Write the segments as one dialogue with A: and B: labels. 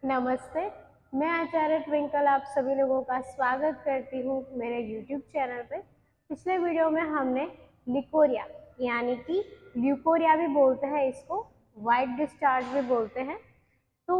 A: नमस्ते। मैं आचार्य ट्विंकल आप सभी लोगों का स्वागत करती हूँ मेरे यूट्यूब चैनल पे। पिछले वीडियो में हमने लिकोरिया यानी कि ल्यूकोरिया भी बोलते हैं, इसको वाइट डिस्चार्ज भी बोलते हैं। तो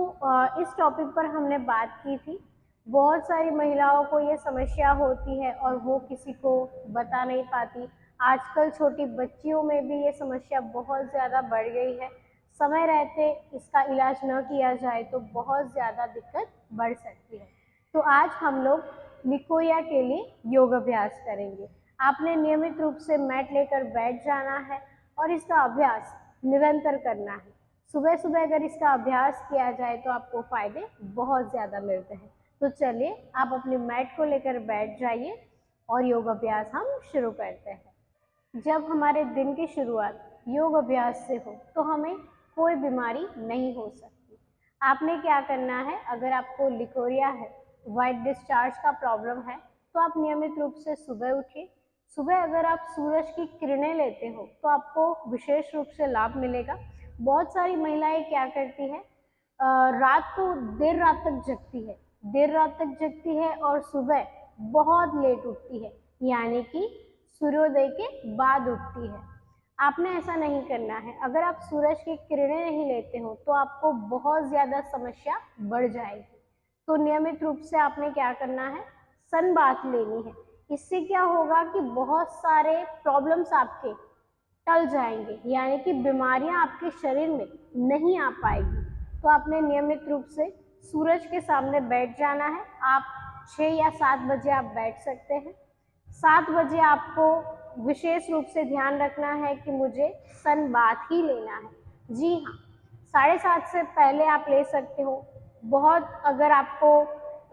A: इस टॉपिक पर हमने बात की थी। बहुत सारी महिलाओं को ये समस्या होती है और वो किसी को बता नहीं पाती। आजकल छोटी बच्चियों में भी ये समस्या बहुत ज़्यादा बढ़ गई है। समय रहते इसका इलाज न किया जाए तो बहुत ज़्यादा दिक्कत बढ़ सकती है। तो आज हम लोग लिकोरिया के लिए योग अभ्यास करेंगे। आपने नियमित रूप से मैट लेकर बैठ जाना है और इसका अभ्यास निरंतर करना है। सुबह सुबह अगर इसका अभ्यास किया जाए तो आपको फायदे बहुत ज़्यादा मिलते हैं। तो चलिए आप अपनी मैट को लेकर बैठ जाइए और योग अभ्यास हम शुरू करते हैं। जब हमारे दिन की शुरुआत योग अभ्यास से हो तो हमें कोई बीमारी नहीं हो सकती। आपने क्या करना है, अगर आपको लिकोरिया है, वाइट डिस्चार्ज का प्रॉब्लम है, तो आप नियमित रूप से सुबह उठिए। सुबह अगर आप सूरज की किरणें लेते हो तो आपको विशेष रूप से लाभ मिलेगा। बहुत सारी महिलाएं क्या करती है, रात को देर रात तक जगती है, देर रात तक जगती है और सुबह बहुत लेट उठती है, यानी कि सूर्योदय के बाद उठती है। आपने ऐसा नहीं करना है। अगर आप सूरज की किरणें नहीं लेते हो तो आपको बहुत ज़्यादा समस्या बढ़ जाएगी। तो नियमित रूप से आपने क्या करना है, सन बाथ लेनी है। इससे क्या होगा कि बहुत सारे प्रॉब्लम्स आपके टल जाएंगे, यानी कि बीमारियां आपके शरीर में नहीं आ पाएगी। तो आपने नियमित रूप से सूरज के सामने बैठ जाना है। आप 6 या 7 बजे आप बैठ सकते हैं। 7 बजे आपको विशेष रूप से ध्यान रखना है कि मुझे सन बाथ ही लेना है। जी हाँ, 7:30 से पहले आप ले सकते हो। बहुत अगर आपको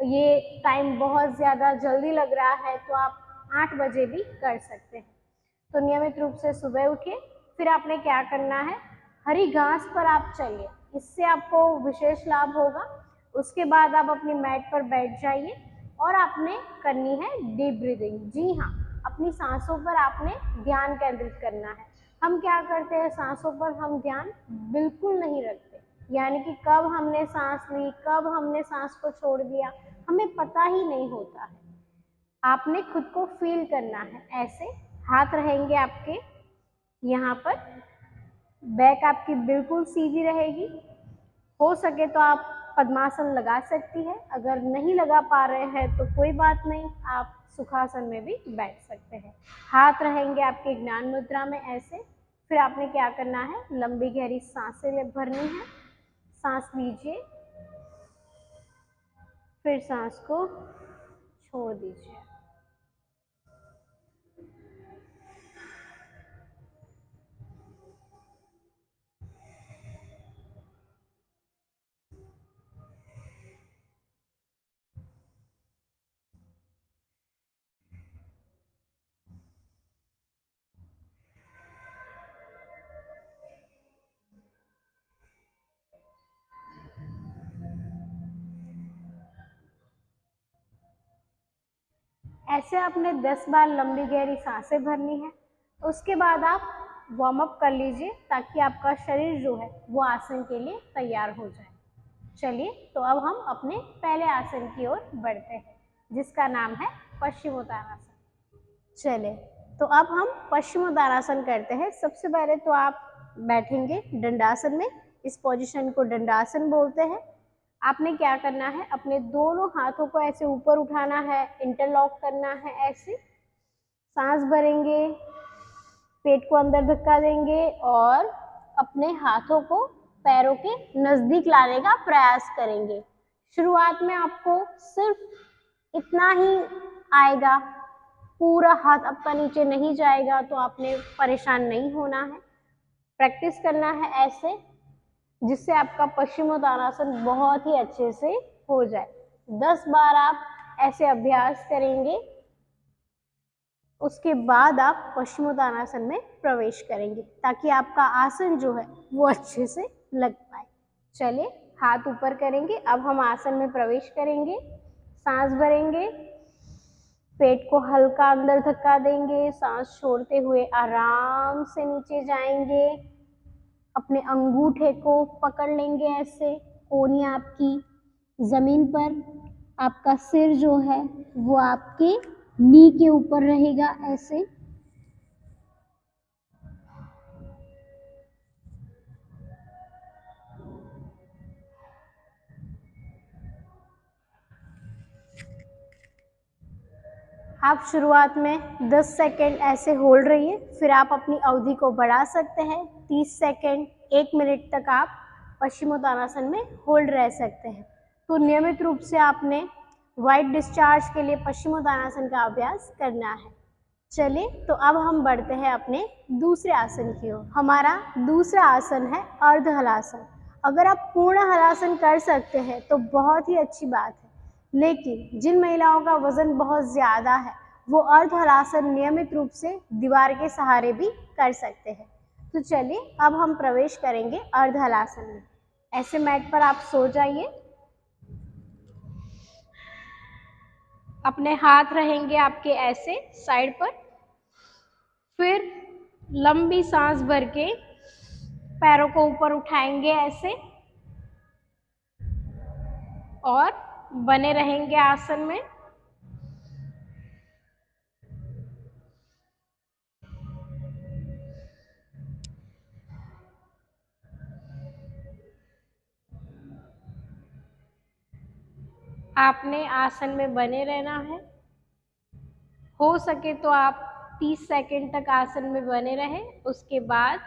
A: ये टाइम बहुत ज़्यादा जल्दी लग रहा है तो आप 8 बजे भी कर सकते हैं। तो नियमित रूप से सुबह उठिए। फिर आपने क्या करना है, हरी घास पर आप चलिए, इससे आपको विशेष लाभ होगा। उसके बाद आप अपनी मैट पर बैठ जाइए और आपने करनी है डीप ब्रीदिंग। जी हाँ, अपनी सांसों पर आपने ध्यान केंद्रित करना है। हम क्या करते हैं, सांसों पर हम ध्यान बिल्कुल नहीं रखते, यानी कि कब हमने सांस ली, कब हमने सांस को छोड़ दिया, हमें पता ही नहीं होता है। आपने खुद को फील करना है। ऐसे हाथ रहेंगे आपके यहाँ पर, बैक आपकी बिल्कुल सीधी रहेगी। हो सके तो आप पद्मासन लगा सकती है। अगर नहीं लगा पा रहे हैं तो कोई बात नहीं, आप सुखासन में भी बैठ सकते हैं। हाथ रहेंगे आपके ज्ञान मुद्रा में ऐसे। फिर आपने क्या करना है, लंबी गहरी सांसें भरनी है। सांस लीजिए, फिर सांस को छोड़ दीजिए। ऐसे आपने 10 बार लंबी गहरी सांसें भरनी है। उसके बाद आप वार्म अप कर लीजिए ताकि आपका शरीर जो है वो आसन के लिए तैयार हो जाए। चलिए, तो अब हम अपने पहले आसन की ओर बढ़ते हैं, जिसका नाम है पश्चिमोत्तानासन। चले, तो अब हम पश्चिमोत्तानासन करते हैं। सबसे पहले तो आप बैठेंगे दंडासन में। इस पोजीशन को दंडासन बोलते हैं। आपने क्या करना है, अपने दोनों हाथों को ऐसे ऊपर उठाना है, इंटरलॉक करना है ऐसे। सांस भरेंगे, पेट को अंदर धक्का देंगे और अपने हाथों को पैरों के नजदीक लाने का प्रयास करेंगे। शुरुआत में आपको सिर्फ इतना ही आएगा, पूरा हाथ आपका नीचे नहीं जाएगा, तो आपने परेशान नहीं होना है। प्रैक्टिस करना है ऐसे, जिससे आपका पश्चिमोत्तानासन बहुत ही अच्छे से हो जाए। 10 बार आप ऐसे अभ्यास करेंगे, उसके बाद आप पश्चिमोत्तानासन में प्रवेश करेंगे ताकि आपका आसन जो है वो अच्छे से लग पाए। चलिए, हाथ ऊपर करेंगे। अब हम आसन में प्रवेश करेंगे। सांस भरेंगे, पेट को हल्का अंदर धक्का देंगे, सांस छोड़ते हुए आराम से नीचे जाएंगे। अपने अंगूठे को पकड़ लेंगे ऐसे, कोहनी आपकी ज़मीन पर आपका सिर जो है वो आपके नी के ऊपर रहेगा ऐसे। आप शुरुआत में 10 सेकेंड ऐसे होल्ड रहिए, फिर आप अपनी अवधि को बढ़ा सकते हैं। 30 सेकेंड 1 मिनट तक आप पश्चिमोत्तानासन में होल्ड रह सकते हैं। तो नियमित रूप से आपने वाइट डिस्चार्ज के लिए पश्चिमोत्तानासन का अभ्यास करना है। चलिए, तो अब हम बढ़ते हैं अपने दूसरे आसन की ओर। हमारा दूसरा आसन है अर्ध हलासन। अगर आप पूर्ण हलासन कर सकते हैं तो बहुत ही अच्छी बात है, लेकिन जिन महिलाओं का वजन बहुत ज़्यादा है वो अर्ध हलासन नियमित रूप से दीवार के सहारे भी कर सकते हैं। तो चलिए, अब हम प्रवेश करेंगे अर्ध हलासन में। ऐसे मैट पर आप सो जाइए। अपने हाथ रहेंगे आपके ऐसे साइड पर। फिर लंबी सांस भर के पैरों को ऊपर उठाएंगे ऐसे और बने रहेंगे आसन में। आपने आसन में बने रहना है। हो सके तो आप 30 सेकंड तक आसन में बने रहें। उसके बाद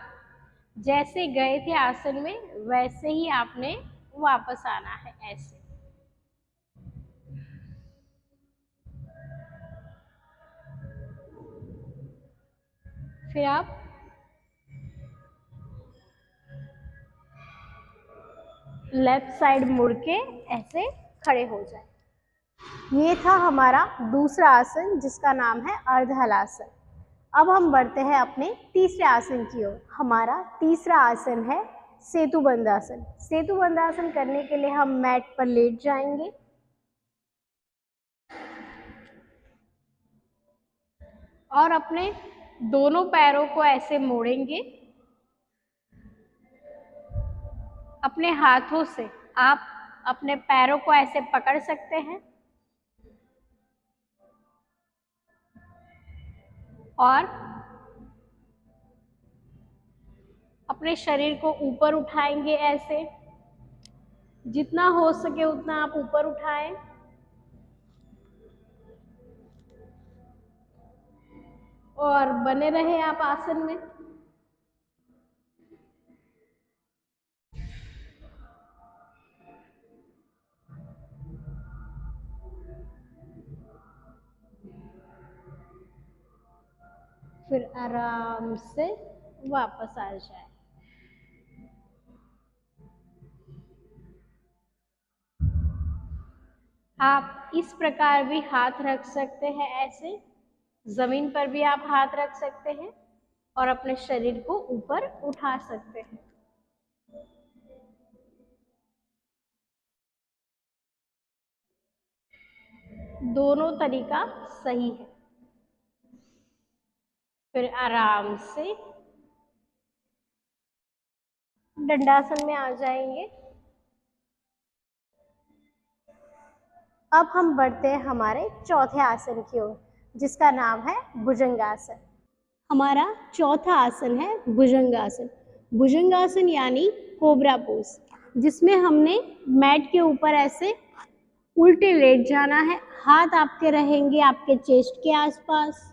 A: जैसे गए थे आसन में वैसे ही आपने वापस आना है ऐसे। फिर आप लेफ्ट साइड मुड़ के ऐसे खड़े हो जाए। ये था हमारा दूसरा आसन जिसका नाम है अर्ध हलासन। अब हम बढ़ते हैं अपने तीसरे आसन की ओर। हमारा तीसरा आसन है सेतुबंध आसन। सेतुबंध आसन करने के लिए हम मैट पर लेट जाएंगे और अपने दोनों पैरों को ऐसे मोड़ेंगे। अपने हाथों से आप अपने पैरों को ऐसे पकड़ सकते हैं और अपने शरीर को ऊपर उठाएंगे ऐसे। जितना हो सके उतना आप ऊपर उठाएं और बने रहे आप आसन में। फिर आराम से वापस आ जाए। आप इस प्रकार भी हाथ रख सकते हैं ऐसे। जमीन पर भी आप हाथ रख सकते हैं और अपने शरीर को ऊपर उठा सकते हैं। दोनों तरीका सही है। फिर आराम से दंडासन में आ जाएंगे। अब हम बढ़ते हैं हमारे चौथे आसन की ओर जिसका नाम है भुजंगासन। हमारा चौथा आसन है भुजंगासन। भुजंगासन यानी कोबरा पोज, जिसमें हमने मैट के ऊपर ऐसे उल्टे लेट जाना है। हाथ आपके रहेंगे आपके चेस्ट के आसपास,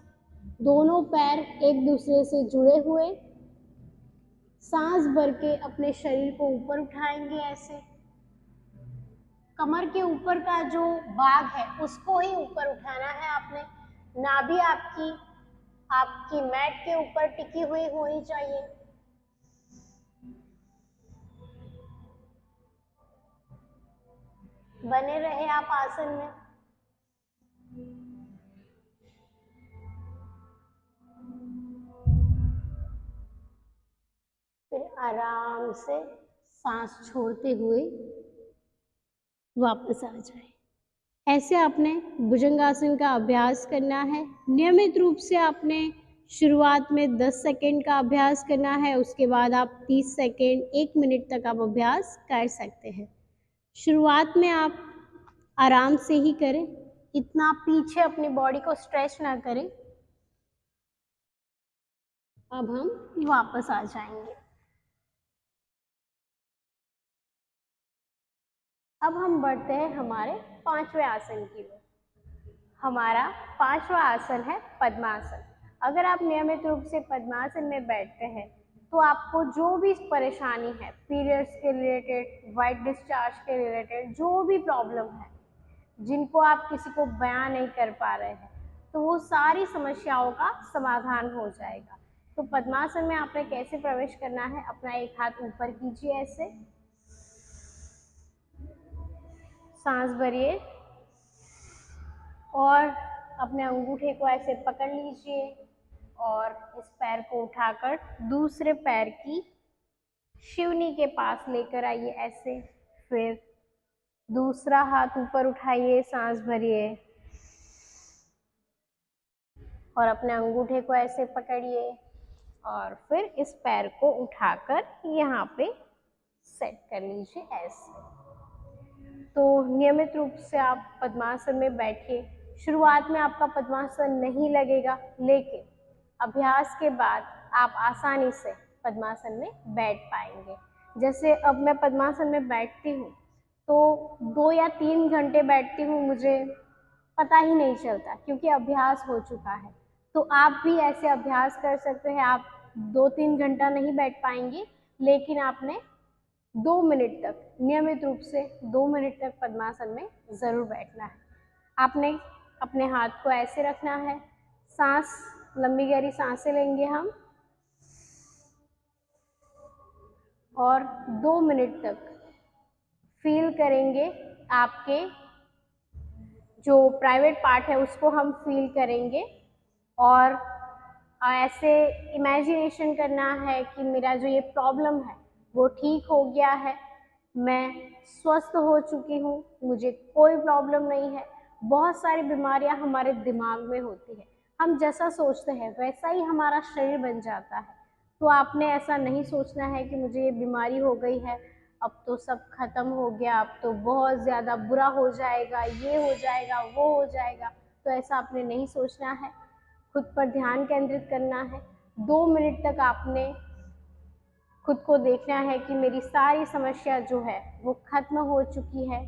A: दोनों पैर एक दूसरे से जुड़े हुए। सांस भर के अपने शरीर को ऊपर उठाएंगे ऐसे। कमर के ऊपर का जो भाग है उसको ही ऊपर उठाना है आपने। नाभि आपकी आपकी मैट के ऊपर टिकी हुई होनी चाहिए। बने रहे आप आसन में। फिर आराम से सांस छोड़ते हुए वापस आ जाए। ऐसे आपने भुजंगासन का अभ्यास करना है। नियमित रूप से आपने शुरुआत में 10 सेकंड का अभ्यास करना है। उसके बाद आप 30 सेकंड 1 मिनट तक आप अभ्यास कर सकते हैं। शुरुआत में आप आराम से ही करें, इतना पीछे अपनी बॉडी को स्ट्रेच ना करें। अब हम वापस आ जाएंगे। अब हम बढ़ते हैं हमारे 5वें आसन की ओर। हमारा 5वां आसन है पद्मासन। अगर आप नियमित रूप से पद्मासन में बैठते हैं तो आपको जो भी परेशानी है, पीरियड्स के रिलेटेड, वाइट डिस्चार्ज के रिलेटेड, जो भी प्रॉब्लम है जिनको आप किसी को बयां नहीं कर पा रहे हैं, तो वो सारी समस्याओं का समाधान हो जाएगा। तो पद्मासन में आपने कैसे प्रवेश करना है, अपना एक हाथ ऊपर कीजिए, ऐसे सांस भरिए और अपने अंगूठे को ऐसे पकड़ लीजिए और इस पैर को उठाकर दूसरे पैर की शिवनी के पास लेकर आइए ऐसे। फिर दूसरा हाथ ऊपर उठाइए, सांस भरिए और अपने अंगूठे को ऐसे पकड़िए और फिर इस पैर को उठाकर यहाँ पे सेट कर लीजिए ऐसे। तो नियमित रूप से आप पद्मासन में बैठिए। शुरुआत में आपका पद्मासन नहीं लगेगा, लेकिन अभ्यास के बाद आप आसानी से पद्मासन में बैठ पाएंगे। जैसे अब मैं पद्मासन में बैठती हूँ तो 2 या 3 घंटे बैठती हूँ, मुझे पता ही नहीं चलता क्योंकि अभ्यास हो चुका है। तो आप भी ऐसे अभ्यास कर सकते हैं। आप 2-3 घंटा नहीं बैठ पाएंगे, लेकिन आपने 2 मिनट तक, नियमित रूप से 2 मिनट तक पद्मासन में ज़रूर बैठना है। आपने अपने हाथ को ऐसे रखना है, सांस, लंबी गहरी सांसें लेंगे हम और 2 मिनट तक फील करेंगे। आपके जो प्राइवेट पार्ट है उसको हम फील करेंगे और ऐसे इमेजिनेशन करना है कि मेरा जो ये प्रॉब्लम है वो ठीक हो गया है, मैं स्वस्थ हो चुकी हूँ, मुझे कोई प्रॉब्लम नहीं है। बहुत सारी बीमारियां हमारे दिमाग में होती है, हम जैसा सोचते हैं वैसा ही हमारा शरीर बन जाता है। तो आपने ऐसा नहीं सोचना है कि मुझे ये बीमारी हो गई है, अब तो सब खत्म हो गया, अब तो बहुत ज़्यादा बुरा हो जाएगा, ये हो जाएगा, वो हो जाएगा। तो ऐसा आपने नहीं सोचना है, खुद पर ध्यान केंद्रित करना है। 2 मिनट तक आपने खुद को देखना है कि मेरी सारी समस्या जो है वो खत्म हो चुकी है।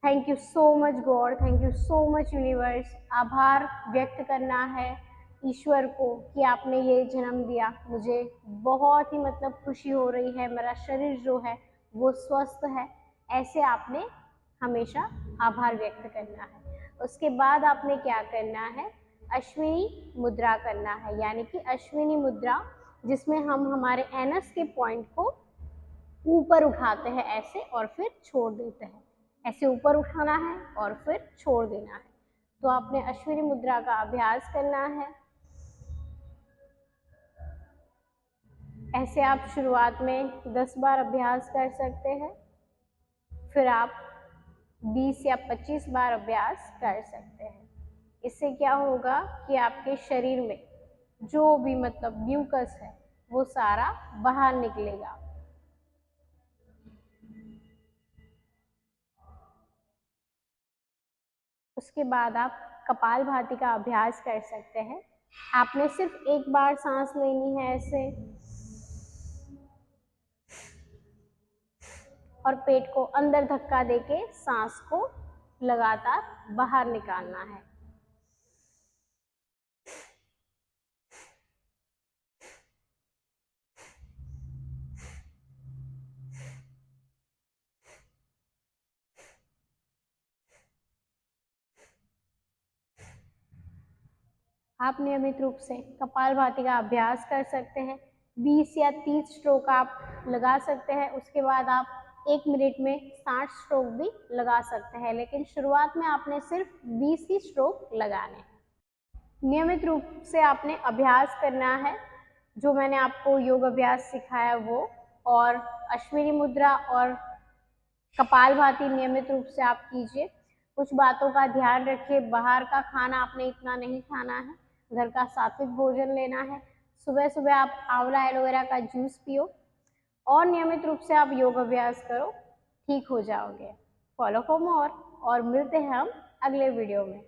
A: Thank you so much God, thank you so much universe. आभार व्यक्त करना है ईश्वर को कि आपने ये जन्म दिया, मुझे बहुत ही मतलब खुशी हो रही है, मेरा शरीर जो है वो स्वस्थ है। ऐसे आपने हमेशा आभार व्यक्त करना है। उसके बाद आपने क्या करना है, अश्विनी मुद्रा करना है, यानी कि अश्विनी मुद्रा जिसमें हम हमारे एनस के पॉइंट को ऊपर उठाते हैं ऐसे और फिर छोड़ देते हैं। ऐसे ऊपर उठाना है और फिर छोड़ देना है। तो आपने अश्विनी मुद्रा का अभ्यास करना है। ऐसे आप शुरुआत में 10 बार अभ्यास कर सकते हैं, फिर आप 20 या 25 बार अभ्यास कर सकते हैं। इससे क्या होगा कि आपके शरीर में जो भी मतलब म्यूकस है वो सारा बाहर निकलेगा। उसके बाद आप कपालभाति का अभ्यास कर सकते हैं। आपने सिर्फ एक बार सांस लेनी है ऐसे और पेट को अंदर धक्का देके सांस को लगातार बाहर निकालना है। आप नियमित रूप से कपालभाति का अभ्यास कर सकते हैं। 20 या 30 स्ट्रोक आप लगा सकते हैं। उसके बाद आप 1 मिनट में 60 स्ट्रोक भी लगा सकते हैं, लेकिन शुरुआत में आपने सिर्फ 20 ही स्ट्रोक लगाने हैं। नियमित रूप से आपने अभ्यास करना है, जो मैंने आपको योग अभ्यास सिखाया वो, और अश्विनी मुद्रा और कपालभाति नियमित रूप से आप कीजिए। कुछ बातों का ध्यान रखिए, बाहर का खाना आपने इतना नहीं खाना है, घर का सात्विक भोजन लेना है। सुबह सुबह आप आंवला एलोवेरा का जूस पियो और नियमित रूप से आप योग अभ्यास करो, ठीक हो जाओगे। फॉलो फॉर मोर और मिलते हैं हम अगले वीडियो में।